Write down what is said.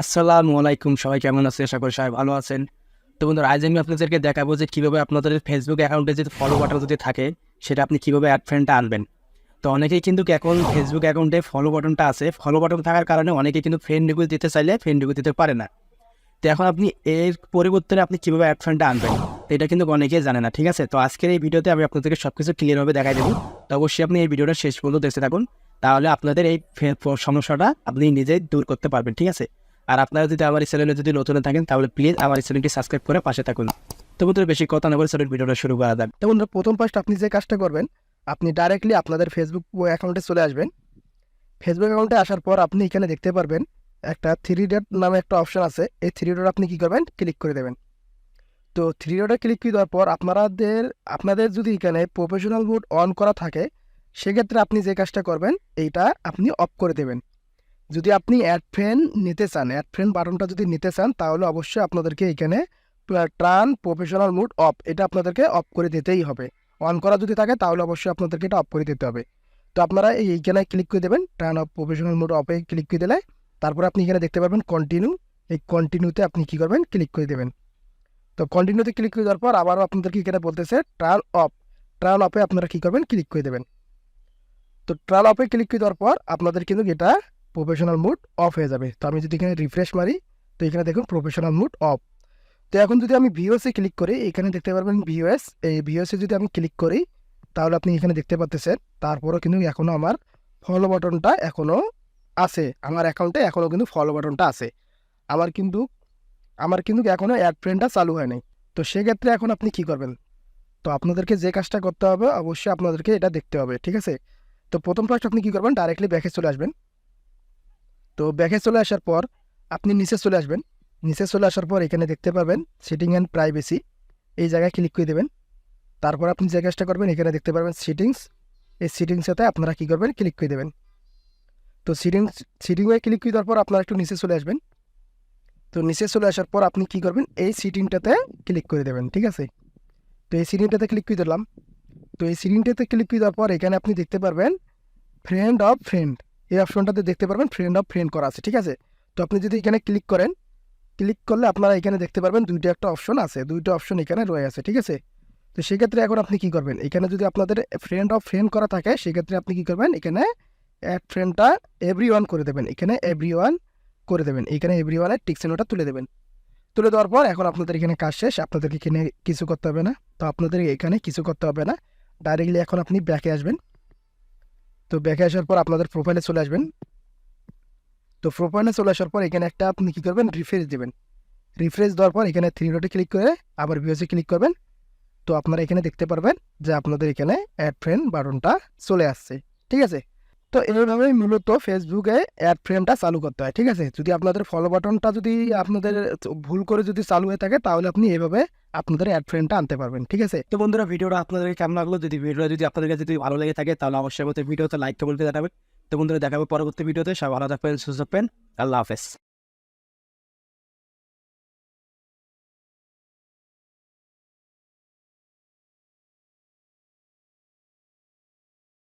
আসসালামু আলাইকুম, সবাই কেমন আছে? আশা করি সবাই ভালো আছেন। তো বন্ধুরা, আজ আমি আপনাদেরকে দেখাবো যে কীভাবে আপনাদের ফেসবুক অ্যাকাউন্টে যদি ফলো বাটন যদি থাকে, সেটা আপনি কীভাবে অ্যাড ফ্রেন্ডটা আনবেন। তো অনেকেই কিন্তু এখন ফেসবুক অ্যাকাউন্টে ফলো বাটনটা আছে, ফলো বাটন থাকার কারণে অনেকেই কিন্তু ফ্রেন্ড রিকোয়েস্ট দিতে চাইলে ফ্রেন্ড রিকোয়েস্ট দিতে পারে না। তো এখন আপনি এর পরিবর্তে আপনি কীভাবে অ্যাড ফ্রেন্ডটা আনবেন, এটা কিন্তু অনেকেই জানে না, ঠিক আছে? তো আজকের এই ভিডিওতে আমি আপনাদেরকে সব কিছু ক্লিয়ারভাবে দেখাই দেবো। তো অবশ্যই আপনি এই ভিডিওটা শেষ পর্যন্ত দেখতে থাকুন, তাহলে আপনাদের এই সমস্যাটা আপনি নিজেই দূর করতে পারবেন, ঠিক আছে? আর আপনারা যদি আমার এই চ্যানেলে যদি নতুন থাকেন, তাহলে প্লিজ আমার এই চ্যানেলটি সাবস্ক্রাইব করে পাশে থাকুন। তো বন্ধুরা, বেশি কথা না বলে চলুন ভিডিওটা শুরু করা যাক। তো বন্ধুরা, প্রথম ফার্স্ট আপনি যে কাজটা করবেন, আপনি ডাইরেক্টলি আপনাদের ফেসবুক অ্যাকাউন্টে চলে আসবেন। ফেসবুক অ্যাকাউন্টে আসার পর আপনি এখানে দেখতে পারবেন একটা থ্রি ডট নামে একটা অপশন আছে। এই থ্রি ডট আপনি কী করবেন, ক্লিক করে দেবেন। তো থ্রি ডটে ক্লিক করে দেওয়ার পর আপনাদের যদি এখানে প্রফেশনাল মোড অন করা থাকে, সেক্ষেত্রে আপনি যে কাজটা করবেন, এইটা আপনি অফ করে দেবেন। যদি আপনি অ্যাড ফ্রেন্ড নিতে চান, অ্যাড ফ্রেন্ড বাটনটা যদি নিতে চান, তাহলে অবশ্যই আপনাদেরকে এখানে টার্ন প্রফেশনাল মোড অফ, এটা আপনাদেরকে অফ করে দিতেই হবে। অন করা যদি থাকে তাহলে অবশ্যই আপনাদেরকে এটা অফ করে দিতে হবে। তো আপনারা এইখানে ক্লিক করে দেবেন, টার্ন অফ প্রফেশনাল মোড অফে ক্লিক করে দিলে তারপর আপনি এখানে দেখতে পাবেন কন্টিনিউ। এই কন্টিনিউতে আপনি কী করবেন, ক্লিক করে দেবেন। তো কন্টিনিউতে ক্লিক করে দেওয়ার পর আবারও আপনাদেরকে এখানে বলতেছে টার্ন অফ। টার্ন অফে আপনারা কী করবেন, ক্লিক করে দেবেন। তো টার্ন অফে ক্লিক করে দেওয়ার পর আপনাদের কিন্তু এটা প্রফেশনাল মোড অফ হয়ে যাবে। তো আমি যদি এখানে রিফ্রেশ মারি, তো এখানে দেখুন প্রফেশনাল মোড অফ। তো এখন যদি আমি ভিওএসে ক্লিক করি, এখানে দেখতে পারবেন ভিওএস। এই ভিওএসে যদি আমি ক্লিক করি, তাহলে আপনি এখানে দেখতে পাচ্ছেন তারপরেও কিন্তু এখনও আমার ফলো বাটনটা এখনও আছে। আমার অ্যাকাউন্টে এখনও কিন্তু ফলো বাটনটা আছে। আমার কিন্তু এখনও অ্যাড ফ্রেন্ডটা চালু হয় নাই। তো সেক্ষেত্রে এখন আপনি কি করবেন? তো আপনাদেরকে যে কাজটা করতে হবে, অবশ্যই আপনাদেরকে এটা দেখতে হবে, ঠিক আছে? তো প্রথম ফার্স্ট আপনি কী করবেন, ডাইরেক্টলি ব্যাকে চলে আসবেন। তো ব্যাকে চলে আসার পর আপনি নিচে চলে আসবেন। নিচে চলে আসার পর এখানে দেখতে পাবেন সেটিং অ্যান্ড প্রাইভেসি, এই জায়গায় ক্লিক করে দেবেন। তারপর আপনি যে কাজটা করবেন, এখানে দেখতে পাবেন সেটিংস। এই সেটিংসেতে আপনারা কী করবেন, ক্লিক করে দেবেন। তো সিটিংয়ে ক্লিক করে দেওয়ার পর আপনারা একটু নিচে চলে আসবেন। তো নিচে চলে আসার পর আপনি কী করবেন, এই সিটিংটাতে ক্লিক করে দেবেন, ঠিক আছে? তো এই সিটিংটাতে ক্লিক করে দিলাম। তো এই সিটিংটাতে ক্লিক করে দেওয়ার পর এখানে আপনি দেখতে পারবেন ফ্রেন্ড অফ ফ্রেন্ড, এই অপশনটাতে দেখতে পারবেন ফ্রেন্ড অফ ফ্রেন্ড করা আছে, ঠিক আছে? তো আপনি যদি এখানে ক্লিক করেন, ক্লিক করলে আপনারা এখানে দেখতে পারবেন দুইটা একটা অপশন আছে, দুইটা অপশন এখানে রয়ে আছে, ঠিক আছে? তো সেক্ষেত্রে এখন আপনি কী করবেন, এখানে যদি আপনাদের ফ্রেন্ড অফ ফ্রেন্ড করা থাকে, সেক্ষেত্রে আপনি কী করবেন, এখানে অ্যাড ফ্রেন্ডটা এভরি ওয়ান করে দেবেন। এখানে এভরি ওয়ান করে দেবেন, এখানে এভরি ওয়ানের টিক চিহ্নটা তুলে দেবেন। তুলে দেওয়ার পর এখন আপনাদের এখানে কাজ শেষ, আপনাদেরকে এখানে কিছু করতে হবে না। তো আপনাদের এখানে কিছু করতে হবে না, ডাইরেক্টলি এখন আপনি ব্যাকে আসবেন। তো ব্যাকে আসার পর আপনাদের প্রোফাইলে চলে আসবেন। তো প্রোফাইলে চলে আসার পর এখানে একটা আপনি কী করবেন, রিফ্রেশ দেবেন। রিফ্রেশ দেওয়ার পর এখানে থ্রি ডটে ক্লিক করে আবার ভিউসে ক্লিক করবেন। তো আপনারা এখানে দেখতে পারবেন যে আপনাদের এখানে অ্যাড ফ্রেন্ড বাটনটা চলে আসছে, ঠিক আছে? তো এইভাবেই মূলত ফেসবুকে অ্যাড ফ্রেন্ডটা চালু করতে হয়, ঠিক আছে? যদি আপনাদের ফলো বাটনটা যদি আপনাদের ভুল করে যদি চালু হয়ে থাকে, তাহলে আপনি এইভাবে আপনাদের অ্যাড ফ্রেন্ডটা আনতে পারবেন, ঠিক আছে? তো বন্ধুরা, ভিডিওটা আপনাদের কেমন লাগলো? যদি ভিডিওটা যদি আপনাদের কাছে যদি ভালো লেগে থাকে, তাহলে অবশ্যই আমাদের ভিডিওতে লাইক করে জানাবেন। তো বন্ধুরা, দেখাবো পরবর্তী ভিডিওতে। সবাই ভালো থাকবেন, সুস্থ থাকবেন। আল্লাহ হাফেজ।